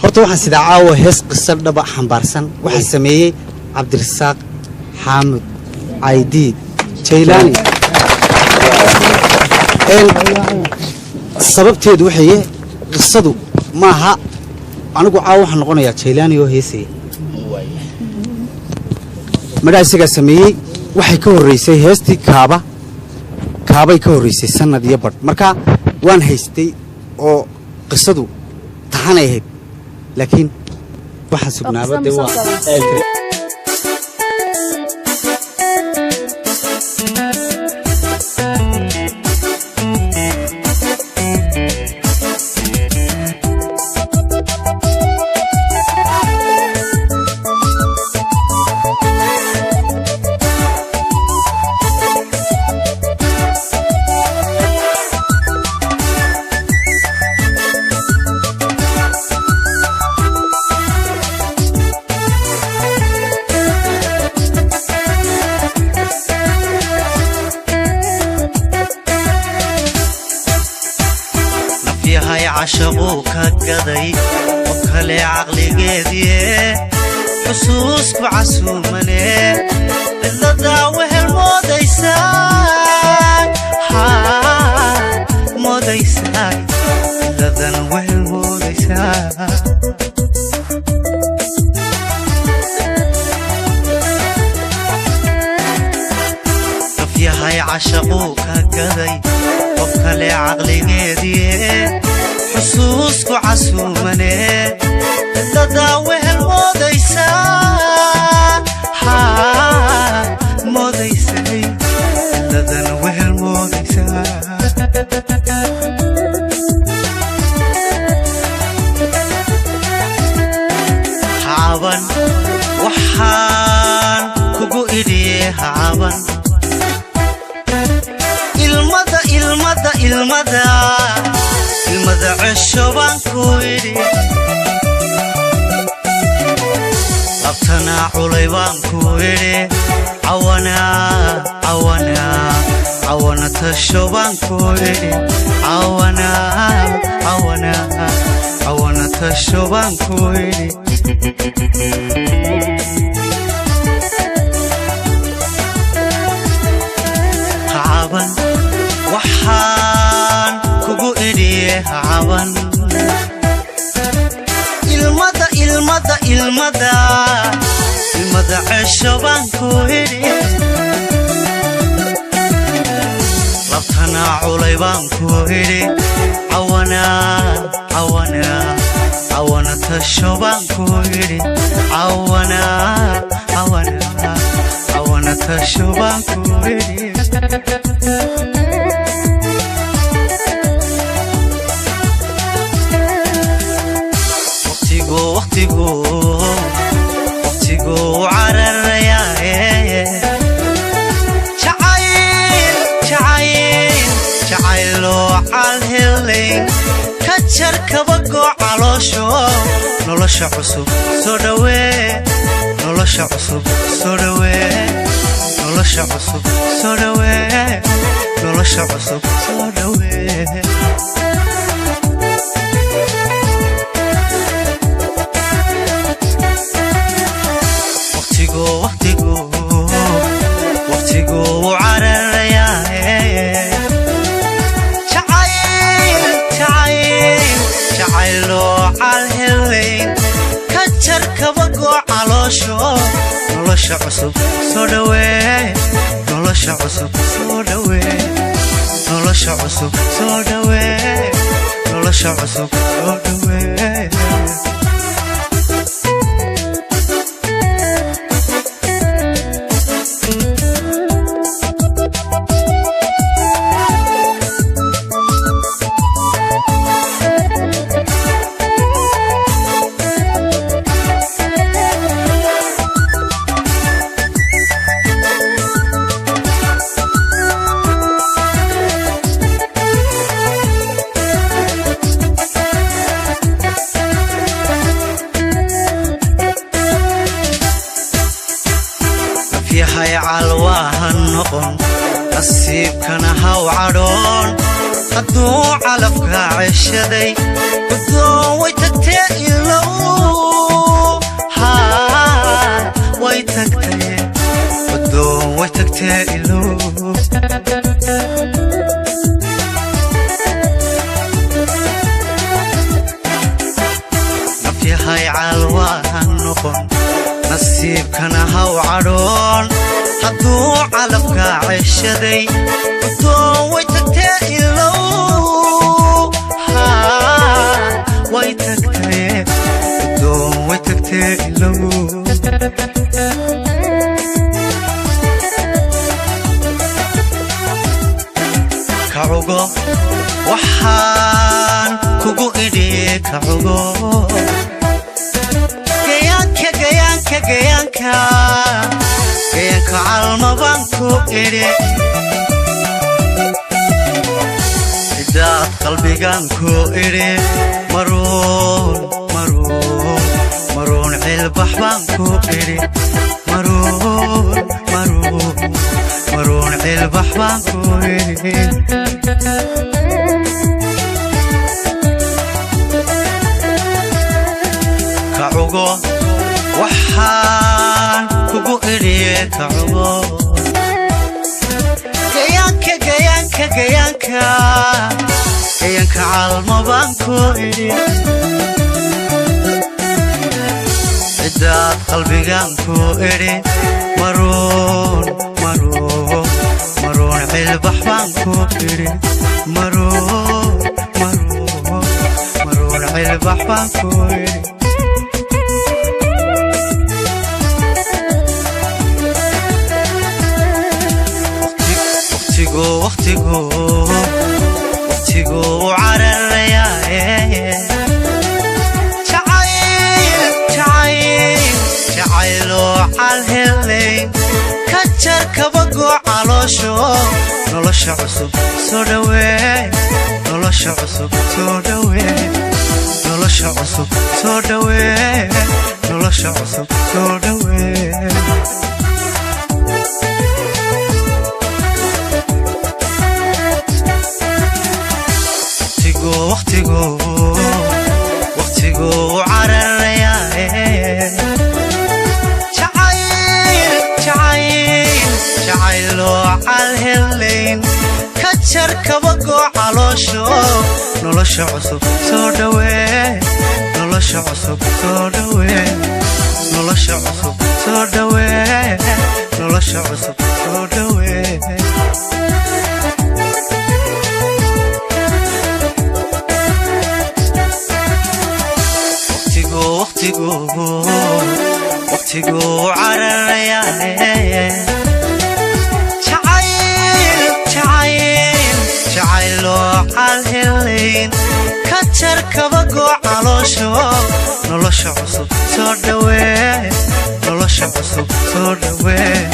horta waxaan sida caawa hees qisad dhaba xambaarsan waxa sameeyay Cabdirasaaq Xaamud Aydiid Jaylaani sababteedu waxay qisadu maaha anigu caawa waxaan noqonayaa Jaylaani oo heesay magaciisa sameeyay waxay ka horeysay heestii kaabay ka horeysay sanad iyo bad marka waan haystay oo qisadu taxanay ahayd laakiin waxa sugnaaba de waa عشقوك قضي وكلي عقلي قيدي حسوسك وعسومني إلا داوه الموديسان موديسان إلا داوه الموديسان نفيا هاي عشقوك قضي وكلي عقلي قيدي حسوسك وعسومني إلا داوه الموديسان موديسان إلا داوه الموديسان عابن وحان كوكو إيدي عابن المدى عشبان كويدي أبتنا عليبان كويدي عوانا تشبان كويدي عوانا تشبان كويدي عابن وحان كوكو إيدي عابن المدى عشبان كويدي ربطنا عليبان كويدي عوانا تشبان كويدي عوانا تشبان كويدي وقتيقو عرر يا شعيلو عالهلين كتشر كبقو علوشو نولوشا عصب سودوي نولوشا عصب سودوي نولوشا عصب سودوي نولوشا عصب سودوي وقتيقو عرر يا شعيلو عالهلين كتر كبقو علوشو نولوشا عصب سودوي نولوشا عصب سودوي نولوشا عصب سودوي نولوشا عصب سودوي هاي علواها النقم نصيب كان هاو عرون قدو على فقاع الشدي بدو ويتكتئ لو tagtee ilow nafyahay calwaan noqon nasiibkana haw cadhoon hadduu calabka ceshaday udoo way tagtee ilow way tagtee udoo way tagtee ilow kacugo waxaan kugu idhi kacugo gayaanka calmabaan ku idhi cidaad qalbigaan ku idhi maruun cilbax baan ku idhi maruun cilbax baan ku idhi kacugo waxaan kugu idhi kacugo gayaanka calmabaan ku idhi cidaad qalbigaan ku idhi maruun cilbax baan ku idhi maruun cilbax baan ku idhi waqtigu cararayaaye jacayloo calhelayn ka jar kabagoo caloosho nolosha cusub soo dhawee nolosha cusub soo dhawee nolosha cusub soo dhawee nolosha cusub soo dhawee waqtigu cararayaaye jacayloo calhelayn ka jar kabagoo caloosho nolosha cusub soo dhawee nolosha cusub soo dhawee nolosha cusub soo dhawee nolosha cusub soo dhawee waqtigu cararayaaye jacayloo calhelayn ka jar kabagoo caloosho nolosha cusub soo dhawee nolosha cusub soo dhawee